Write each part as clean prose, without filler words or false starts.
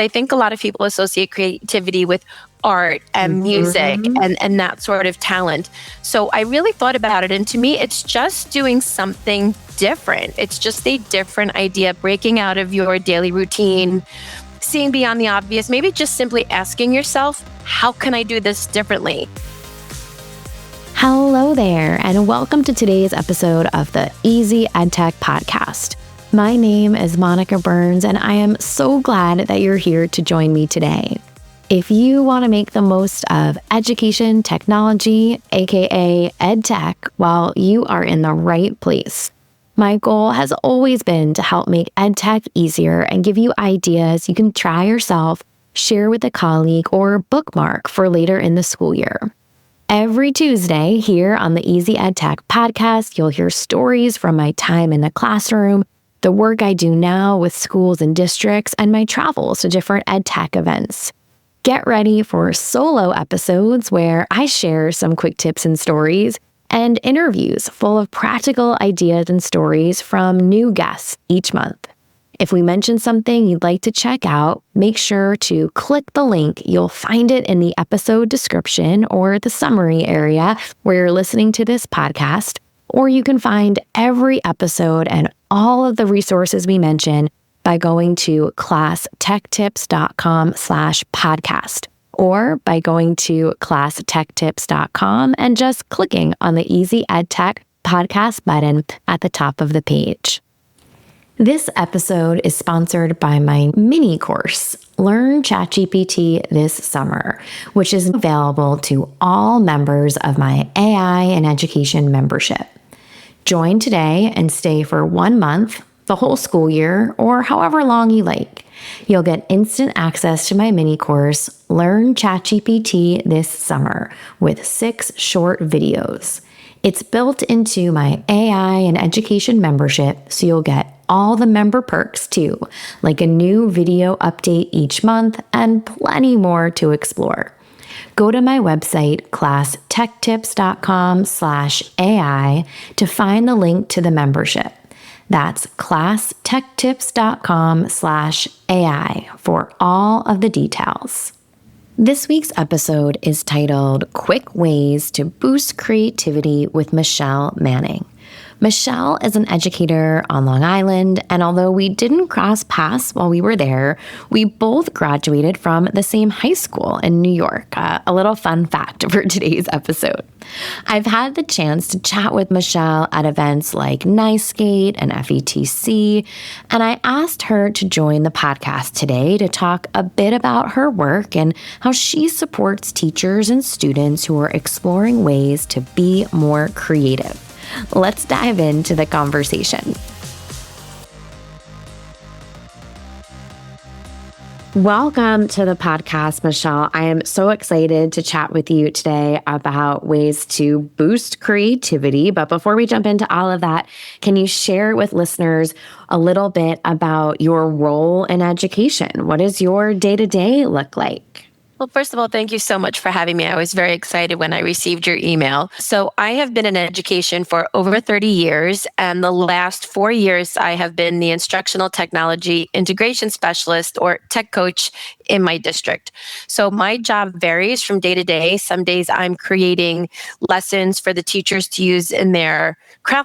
I think a lot of people associate creativity with art and music and that sort of talent. So I really thought about it. And to me, it's just doing something different. It's just a different idea, breaking out of your daily routine, seeing beyond the obvious, maybe just simply asking yourself, how can I do this differently? Hello there, and welcome to today's episode of the Easy EdTech Podcast. My name is Monica Burns, and I am so glad that you're here to join me today. If you want to make the most of education technology, aka EdTech, well, you are in the right place. My goal has always been to help make EdTech easier and give you ideas you can try yourself, share with a colleague, or bookmark for later in the school year. Every Tuesday here on the Easy EdTech Podcast, you'll hear stories from my time in the classroom, the work I do now with schools and districts, and my travels to different EdTech events. Get ready for solo episodes where I share some quick tips and stories, and interviews full of practical ideas and stories from new guests each month. If we mention something you'd like to check out, make sure to click the link. You'll find it in the episode description or the summary area where you're listening to this podcast, or you can find every episode and all of the resources we mention by going to classtechtips.com/podcast, or by going to classtechtips.com and just clicking on the Easy EdTech Podcast button at the top of the page. This episode is sponsored by my mini course, Learn ChatGPT This Summer, which is available to all members of my AI and Education membership. Join today and stay for 1 month, the whole school year, or however long you like. You'll get instant access to my mini course, Learn ChatGPT This Summer, with 6 short videos. It's built into my AI and Education membership, so you'll get all the member perks too, like a new video update each month and plenty more to explore. Go to my website, classtechtips.com/AI, to find the link to the membership. That's classtechtips.com/AI for all of the details. This week's episode is titled Quick Ways to Boost Creativity with Michelle Manning. Michelle is an educator on Long Island, and although we didn't cross paths while we were there, we both graduated from the same high school in New York. A little fun fact for today's episode. I've had the chance to chat with Michelle at events like NICEGate and FETC, and I asked her to join the podcast today to talk a bit about her work and how she supports teachers and students who are exploring ways to be more creative. Let's dive into the conversation. Welcome to the podcast, Michelle. I am so excited to chat with you today about ways to boost creativity. But before we jump into all of that, can you share with listeners a little bit about your role in education? What does your day-to-day look like? Well, first of all, thank you so much for having me. I was very excited when I received your email. So I have been in education for over 30 years, and the last 4 years I have been the Instructional Technology Integration Specialist, or Tech Coach, in my district. So my job varies from day to day. Some days I'm creating lessons for the teachers to use in their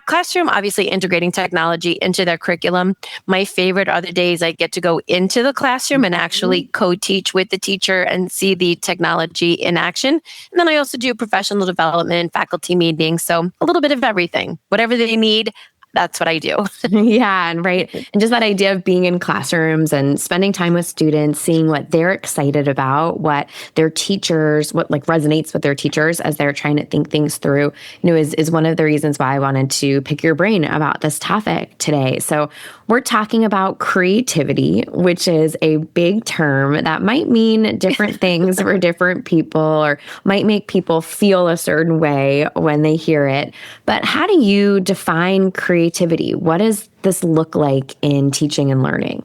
classroom, obviously integrating technology into their curriculum. My favorite other days I get to go into the classroom and actually co-teach with the teacher and see the technology in action. And then I also do professional development, faculty meetings. So a little bit of everything, whatever they need. That's what I do. Yeah, and right. And just that idea of being in classrooms and spending time with students, seeing what they're excited about, what their teachers, what like resonates with their teachers as they're trying to think things through, is one of the reasons why I wanted to pick your brain about this topic today. So we're talking about creativity, which is a big term that might mean different things for different people, or might make people feel a certain way when they hear it. But how do you define creativity? What does this look like in teaching and learning?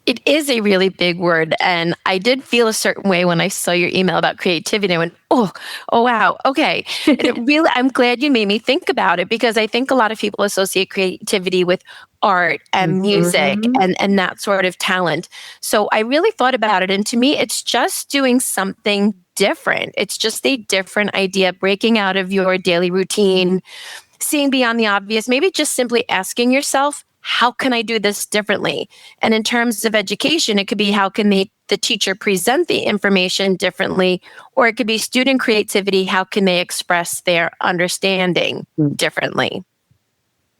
It is a really big word. And I did feel a certain way when I saw your email about creativity. I went, oh, wow. Okay. And it really, I'm glad you made me think about it, because I think a lot of people associate creativity with art and music Mhm. and that sort of talent. So I really thought about it. And to me, it's just doing something different. It's just a different idea, breaking out of your daily routine, seeing beyond the obvious, maybe just simply asking yourself, how can I do this differently? And in terms of education, it could be how can the teacher present the information differently, or it could be student creativity. How can they express their understanding differently?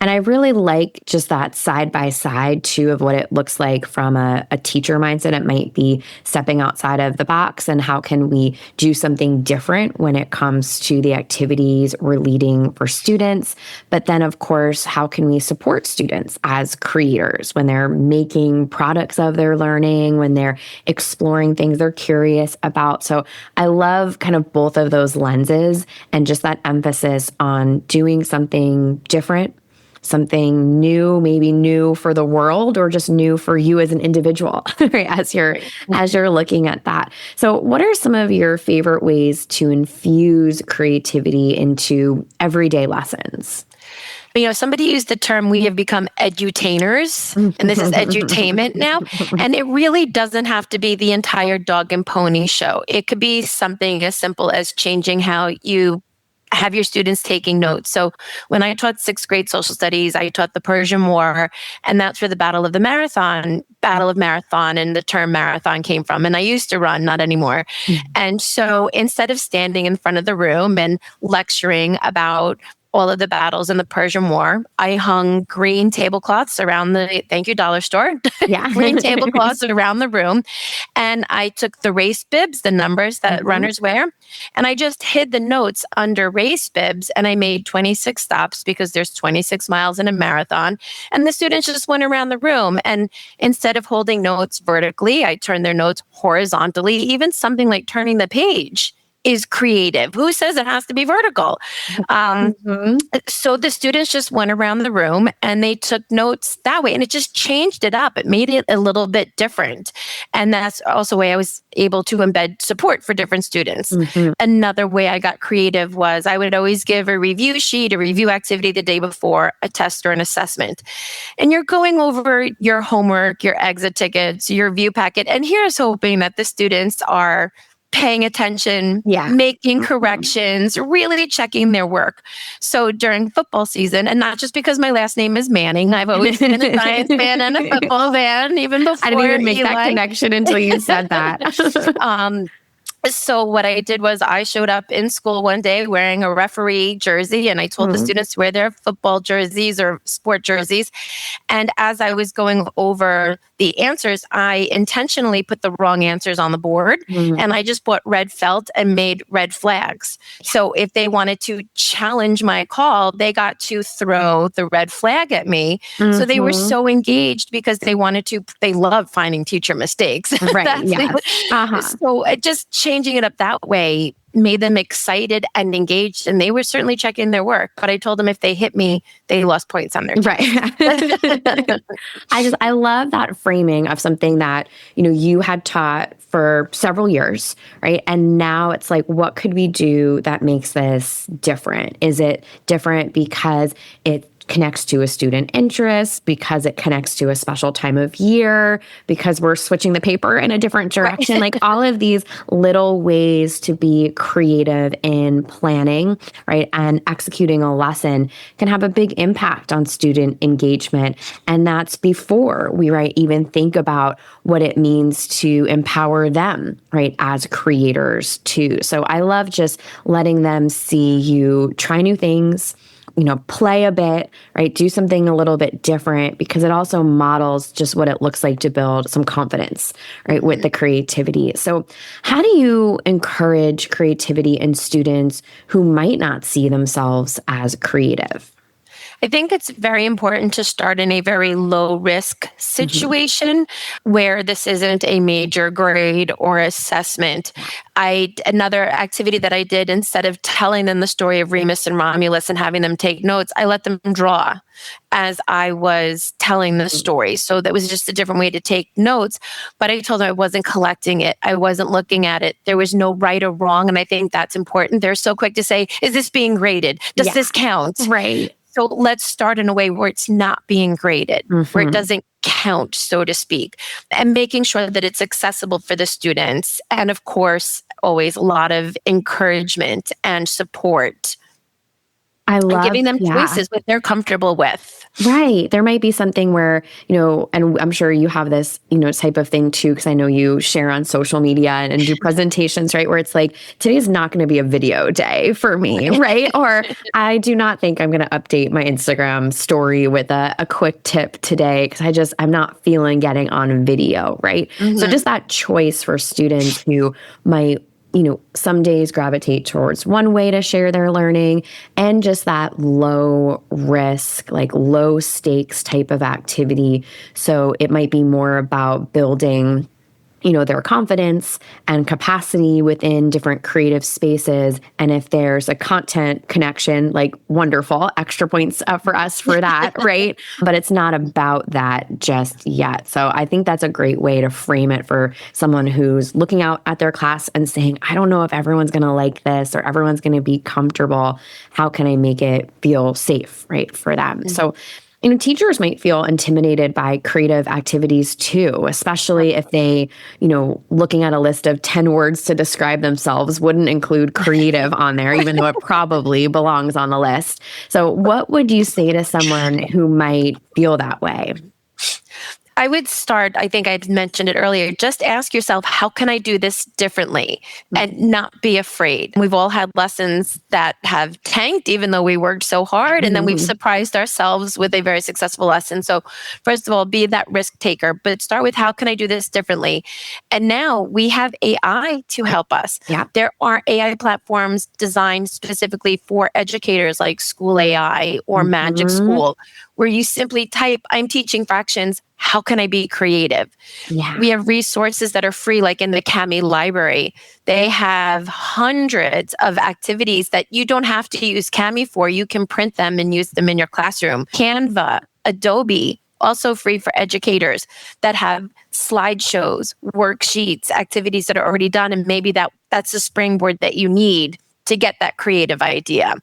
And I really like just that side by side too of what it looks like from a teacher mindset. It might be stepping outside of the box and how can we do something different when it comes to the activities we're leading for students. But then, of course, how can we support students as creators when they're making products of their learning, when they're exploring things they're curious about. So I love kind of both of those lenses and just that emphasis on doing something different, something new, maybe new for the world or just new for you as an individual, right? As you're looking at that. So what are some of your favorite ways to infuse creativity into everyday lessons? Somebody used the term, we have become edutainers, and this is edutainment now. And it really doesn't have to be the entire dog and pony show. It could be something as simple as changing how you have your students taking notes. So when I taught sixth grade social studies, I taught the Persian War, and that's where the Battle of Marathon, and the term marathon came from. And I used to run, not anymore. And so instead of standing in front of the room and lecturing about all of the battles in the Persian War, I hung green tablecloths around the, thank you, dollar store, Yeah. green tablecloths around the room. And I took the race bibs, the numbers that runners wear, and I just hid the notes under race bibs. And I made 26 stops because there's 26 miles in a marathon. And the students just went around the room. And instead of holding notes vertically, I turned their notes horizontally. Even something like turning the page is creative. Who says it has to be vertical? So the students just went around the room and they took notes that way, and it just changed it up. It made it a little bit different. And that's also a way I was able to embed support for different students. Another way I got creative was I would always give a review sheet, a review activity the day before a test or an assessment. And you're going over your homework, your exit tickets, your review packet. And here's hoping that the students are paying attention, Yeah. making corrections, really checking their work. So during football season, and not just because my last name is Manning, I've always been a Giants fan and a football fan, even before I didn't even make that Eli. connection until you said that. So what I did was I showed up in school one day wearing a referee jersey, and I told the students to wear their football jerseys or sport jerseys. And as I was going over the answers, I intentionally put the wrong answers on the board, and I just bought red felt and made red flags. So if they wanted to challenge my call, they got to throw the red flag at me. So they were so engaged because they love finding teacher mistakes. Right. Yes. So it just changing it up that way made them excited and engaged, and they were certainly checking their work. But I told them if they hit me, they lost points on their team. Right. I love that framing of something that, you had taught for several years, right? And now it's like, what could we do that makes this different? Is it different because it connects to a student interest, because it connects to a special time of year, because we're switching the paper in a different direction? Right. Like all of these little ways to be creative in planning, right, and executing a lesson can have a big impact on student engagement. And that's before we, right, even think about what it means to empower them, right, as creators too. So I love just letting them see you try new things, play a bit, right? Do something a little bit different, because it also models just what it looks like to build some confidence, right, with the creativity. So how do you encourage creativity in students who might not see themselves as creative? I think it's very important to start in a very low risk Mhm. situation where this isn't a major grade or assessment. Another activity that I did, instead of telling them the story of Remus and Romulus and having them take notes, I let them draw as I was telling the story. So that was just a different way to take notes. But I told them I wasn't collecting it. I wasn't looking at it. There was no right or wrong. And I think that's important. They're so quick to say, is this being graded? Does Yeah. this count? Right. So let's start in a way where it's not being graded, where it Mhm. doesn't count, so to speak, and making sure that it's accessible for the students. And of course, always a lot of encouragement and support I and love, giving them yeah. choices what they're comfortable with. Right. There might be something where, and I'm sure you have this, type of thing too, because I know you share on social media and do presentations, right? Where it's like, today's not going to be a video day for me, right? Or I do not think I'm going to update my Instagram story with a quick tip today because I'm not feeling getting on video, right? So Mhm. just that choice for students who might some days gravitate towards one way to share their learning and just that low risk, like low stakes type of activity. So it might be more about building their confidence and capacity within different creative spaces. And if there's a content connection, like wonderful, extra points for us for that, right? But it's not about that just yet. So I think that's a great way to frame it for someone who's looking out at their class and saying, I don't know if everyone's going to like this or everyone's going to be comfortable. How can I make it feel safe, right, for them? So teachers might feel intimidated by creative activities too, especially if they, looking at a list of 10 words to describe themselves wouldn't include creative on there, even though it probably belongs on the list. So, what would you say to someone who might feel that way? I would start, I think I mentioned it earlier, just ask yourself, how can I do this differently? And not be afraid. We've all had lessons that have tanked, even though we worked so hard, and then we've Mhm. surprised ourselves with a very successful lesson. So, first of all, be that risk taker, but start with, how can I do this differently? And now we have AI to help us. Yeah. There are AI platforms designed specifically for educators, like School AI or Magic Mhm. School, where you simply type, I'm teaching fractions. How can I be creative? Yeah. We have resources that are free, like in the Kami library. They have hundreds of activities that you don't have to use Kami for. You can print them and use them in your classroom. Canva, Adobe, also free for educators, that have slideshows, worksheets, activities that are already done. And maybe that's the springboard that you need to get that creative idea.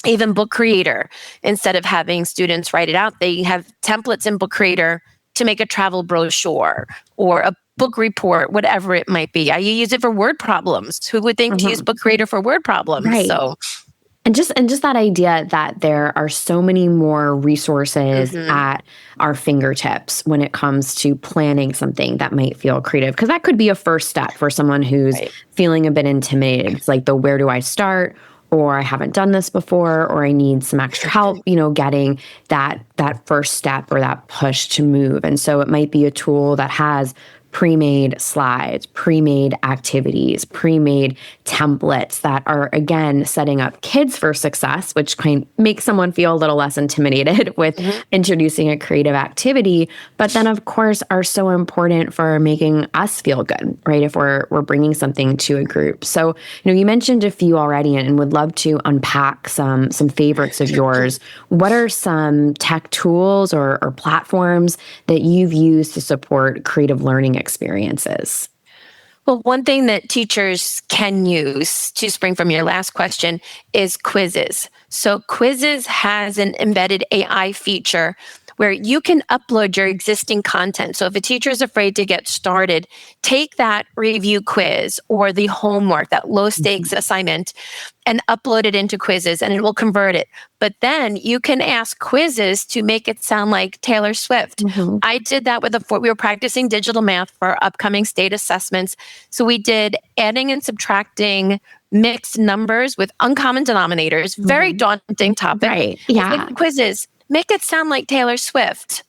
Even Book Creator, instead of having students write it out, they have templates in Book Creator to make a travel brochure or a book report, whatever it might be. I use it for word problems. Who would think to use Mhm. Book Creator for word problems? Right. So, And just that idea that there are so many more resources mhm, at our fingertips when it comes to planning something that might feel creative, because that could be a first step for someone who's right. feeling a bit intimidated. It's like the where do I start, or I haven't done this before, or I need some extra help, getting that first step or that push to move. And so it might be a tool that has pre-made slides, pre-made activities, pre-made templates that are, again, setting up kids for success, which kind of makes someone feel a little less intimidated with Mhm. introducing a creative activity, but then of course are so important for making us feel good, right? If we're bringing something to a group. So, you mentioned a few already and would love to unpack some favorites of yours. What are some tech tools or platforms that you've used to support creative learning experiences? Well, one thing that teachers can use, to spring from your last question, is quizzes. So, Quizzes has an embedded AI feature where you can upload your existing content. So, if a teacher is afraid to get started, take that review quiz or the homework, that low stakes Mhm. assignment, and upload it into Quizzes and it will convert it. But then you can ask Quizzes to make it sound like Taylor Swift. Mhm. I did that we were practicing digital math for our upcoming state assessments. So we did adding and subtracting mixed numbers with uncommon denominators, very Mhm. daunting topic. Right. I said, Yeah. Quizzes, make it sound like Taylor Swift.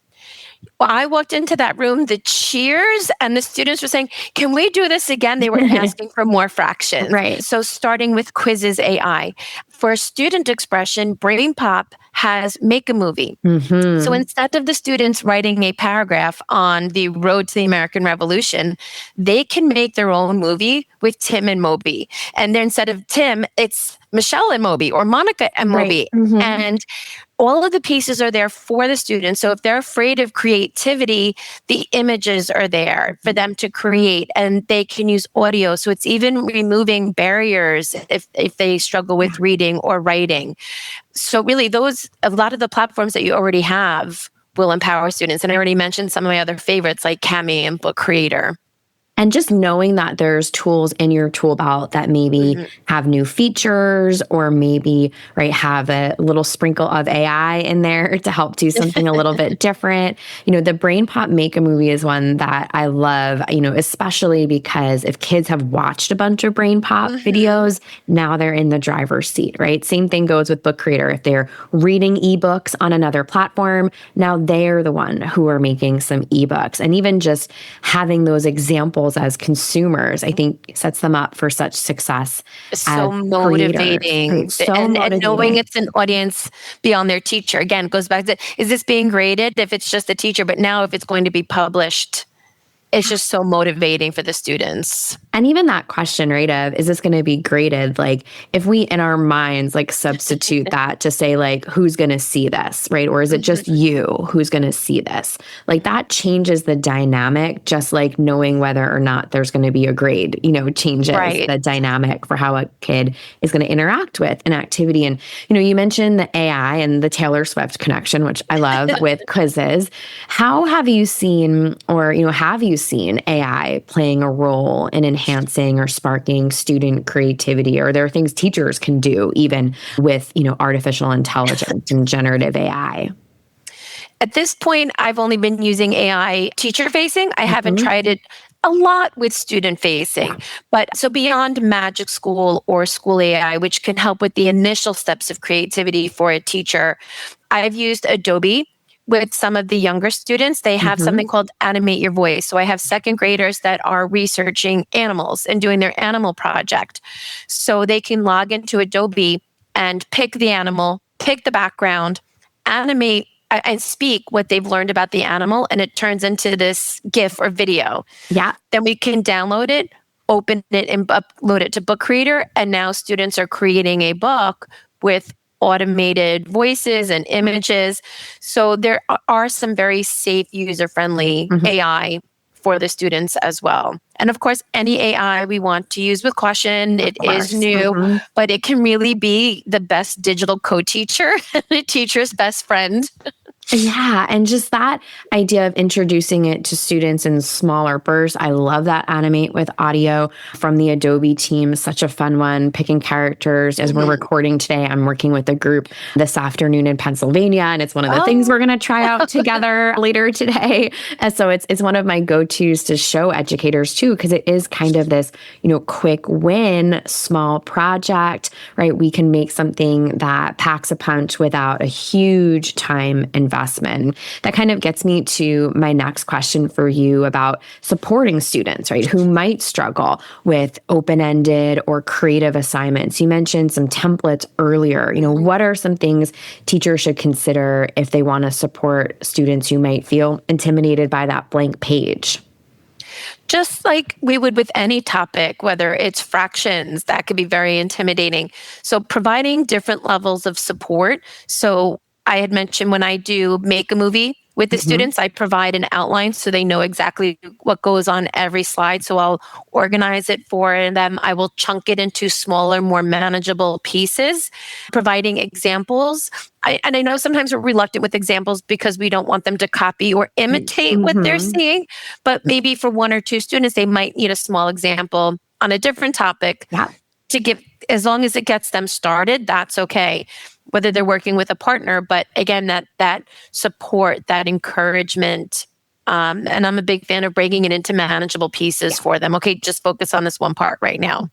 Well, I walked into that room, the cheers, and the students were saying, can we do this again? They were asking for more fractions. Right. So, starting with Quizzes AI. For student expression, Brain Pop has Make a Movie. So Mm-hmm. instead of the students writing a paragraph on the road to the American Revolution, they can make their own movie with Tim and Moby. And then instead of Tim, it's Michelle and Moby or Monica and Right. Moby. Mm-hmm. And all of the pieces are there for the students. So if they're afraid of creativity, the images are there for them to create, and they can use audio. So it's even removing barriers if they struggle with reading or writing. So really a lot of the platforms that you already have will empower students. And I already mentioned some of my other favorites like Cami and Book Creator. And just knowing that there's tools in your tool belt that maybe have new features or maybe, right, have a little sprinkle of AI in there to help do something a little bit different. The Brain Pop Make a Movie is one that I love, especially because if kids have watched a bunch of Brain Pop videos, now they're in the driver's seat, right? Same thing goes with Book Creator. If they're reading ebooks on another platform, now they're the one who are making some ebooks. And even just having those examples as consumers, I think sets them up for such success So as creators. motivating. Right? So And knowing motivating. it's an audience beyond their teacher. Again, it goes back to, is this being graded if it's just a teacher? But now if it's going to be published, it's just so motivating for the students. And even that question, right, of is this going to be graded? Like if we in our minds like substitute that to say like who's going to see this, right? Or is it just you who's going to see this? Like that changes the dynamic, just like knowing whether or not there's going to be a grade, changes Right. the dynamic for how a kid is going to interact with an activity. And, you mentioned the AI and the Taylor Swift connection, which I love with quizzes. How have you seen, or, have you seen AI playing a role in enhancing or sparking student creativity? Or there are things teachers can do even with, artificial intelligence and generative AI? At this point, I've only been using AI teacher facing. I haven't Mhm. tried it a lot with student facing. But so beyond Magic School or School AI, which can help with the initial steps of creativity for a teacher, I've used Adobe with some of the younger students. They have something Mhm. called Animate Your Voice. So I have second graders that are researching animals and doing their animal project. So they can log into Adobe and pick the animal, pick the background, animate and speak what they've learned about the animal, and it turns into this GIF or video. Yeah. Then we can download it, open it, and upload it to Book Creator. And now students are creating a book with automated voices and images. So there are some very safe, user-friendly Mhm. AI for the students as well. And of course, any AI we want to use with caution. Of It is course. new, Mhm. but it can really be the best digital co-teacher, a teacher's best friend. Yeah. And just that idea of introducing it to students in smaller bursts. I love that Animate with audio from the Adobe team. Such a fun one. Picking characters. As we're recording today, I'm working with a group this afternoon in Pennsylvania. And it's one of the things we're going to try out together later today. And so it's one of my go-tos to show educators too, because it is kind of this, quick win, small project, right? We can make something that packs a punch without a huge time investment. That kind of gets me to my next question for you about supporting students, right, who might struggle with open-ended or creative assignments. You mentioned some templates earlier. What are some things teachers should consider if they want to support students who might feel intimidated by that blank page? Just like we would with any topic, whether it's fractions, that could be very intimidating. So providing different levels of support. So I had mentioned when I do Make a Movie with the Mhm. students, I provide an outline so they know exactly what goes on every slide. So I'll organize it for them. I will chunk it into smaller, more manageable pieces, providing examples. And I know sometimes we're reluctant with examples because we don't want them to copy or imitate what they're Mhm. seeing. But maybe for one or two students, they might need a small example on a different topic Yeah. to give, as long as it gets them started, that's okay. Whether they're working with a partner, but again, that support, that encouragement. And I'm a big fan of breaking it into manageable pieces for them. Okay, just focus on this one part right now.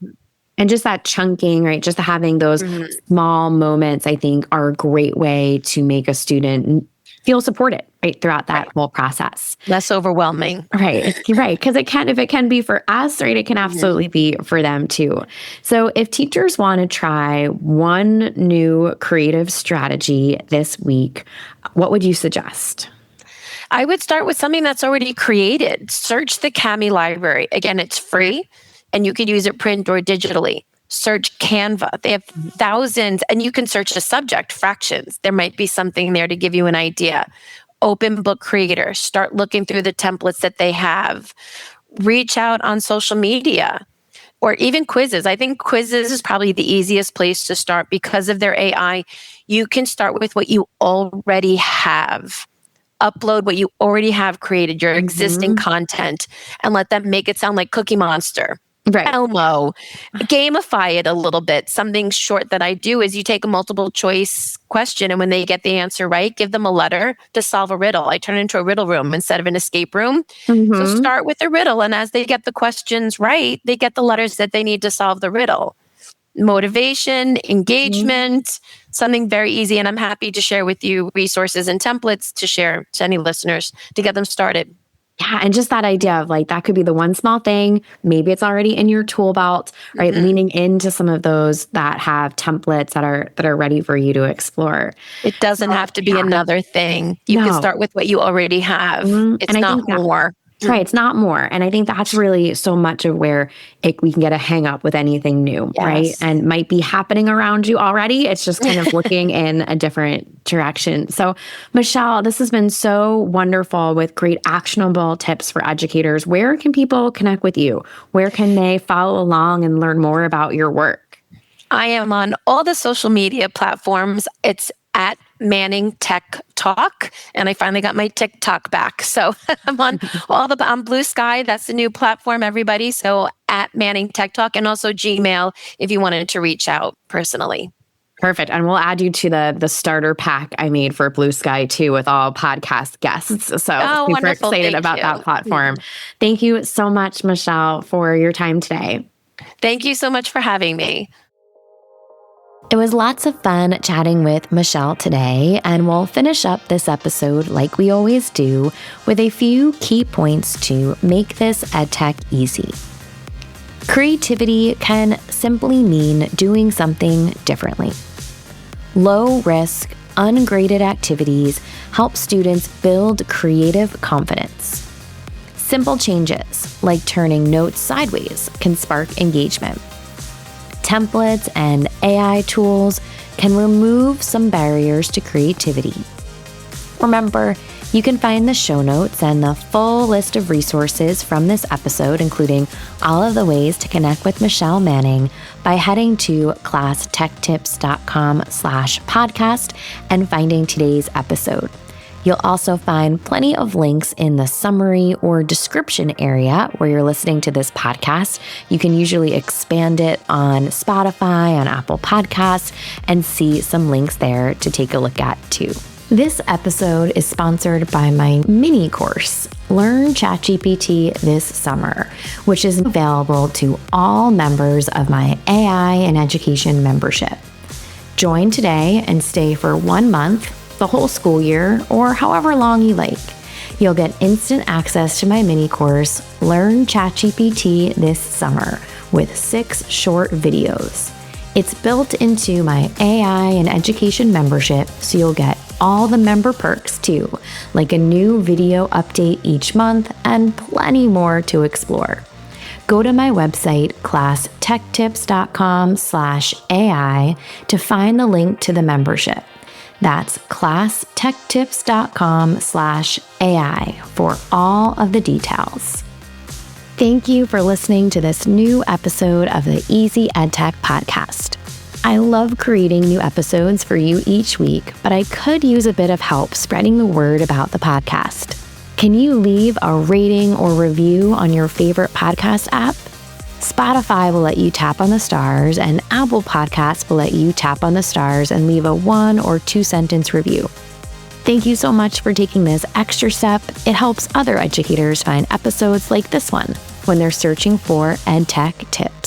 And just that chunking, right? Just having those Mhm. small moments, I think, are a great way to make a student feel supported, right, throughout that whole process. Less overwhelming. Right. Right. Because if it can be for us, right, it can absolutely be for them too. So if teachers want to try one new creative strategy this week, what would you suggest? I would start with something that's already created. Search the Kami library. Again, it's free and you can use it print or digitally. Search Canva. They have thousands, and you can search a subject, fractions. There might be something there to give you an idea. Open Book Creator. Start looking through the templates that they have. Reach out on social media or even quizzes. I think quizzes is probably the easiest place to start because of their AI. You can start with what you already have. Upload what you already have created, your existing content, and let them make it sound like Cookie Monster. Right. Elmo. Gamify it a little bit. Something short that I do is you take a multiple choice question, and when they get the answer right, give them a letter to solve a riddle. I turn it into a riddle room instead of an escape room. So start with the riddle, and as they get the questions right, they get the letters that they need to solve the riddle. Motivation, engagement, something very easy. And I'm happy to share with you resources and templates to share to any listeners to get them started. Yeah. And just that idea of like, that could be the one small thing. Maybe it's already in your tool belt, right? Leaning into some of those that have templates that are ready for you to explore. It doesn't have to be another thing. You can start with what you already have. It's not more. Right. It's not more. And I think that's really so much of where we can get a hang up with anything new, right? And might be happening around you already. It's just kind of looking in a different direction. So, Michelle, this has been so wonderful with great actionable tips for educators. Where can people connect with you? Where can they follow along and learn more about your work? I am on all the social media platforms. It's at Manning Tech Talk, and I finally got my TikTok back. So I'm on on Blue Sky. That's the new platform, everybody. So at Manning Tech Talk, and also Gmail if you wanted to reach out personally. Perfect. And we'll add you to the starter pack I made for Blue Sky too, with all podcast guests. So super wonderful. excited about that platform. Thank you so much, Michelle, for your time today. Thank you so much for having me. It was lots of fun chatting with Michelle today, and we'll finish up this episode like we always do with a few key points to make this EdTech easy. Creativity can simply mean doing something differently. Low-risk, ungraded activities help students build creative confidence. Simple changes, like turning notes sideways, can spark engagement. Templates and AI tools can remove some barriers to creativity. Remember, you can find the show notes and the full list of resources from this episode, including all of the ways to connect with Michelle Manning, by heading to classtechtips.com/podcast and finding today's episode. You'll also find plenty of links in the summary or description area where you're listening to this podcast. You can usually expand it on Spotify, on Apple Podcasts, and see some links there to take a look at too. This episode is sponsored by my mini course, Learn ChatGPT This Summer, which is available to all members of my AI and Education membership. Join today and stay for 1 month, the whole school year, or however long you like. You'll get instant access to my mini course, Learn ChatGPT This Summer, with 6 short videos. It's built into my AI and Education membership, so you'll get all the member perks too, like a new video update each month and plenty more to explore. Go to my website, classtechtips.com/AI, to find the link to the membership. That's classtechtips.com/AI for all of the details. Thank you for listening to this new episode of the Easy EdTech podcast. I love creating new episodes for you each week, but I could use a bit of help spreading the word about the podcast. Can you leave a rating or review on your favorite podcast app? Spotify will let you tap on the stars, and Apple Podcasts will let you tap on the stars and leave a 1 or 2 sentence review. Thank you so much for taking this extra step. It helps other educators find episodes like this one when they're searching for EdTech tips.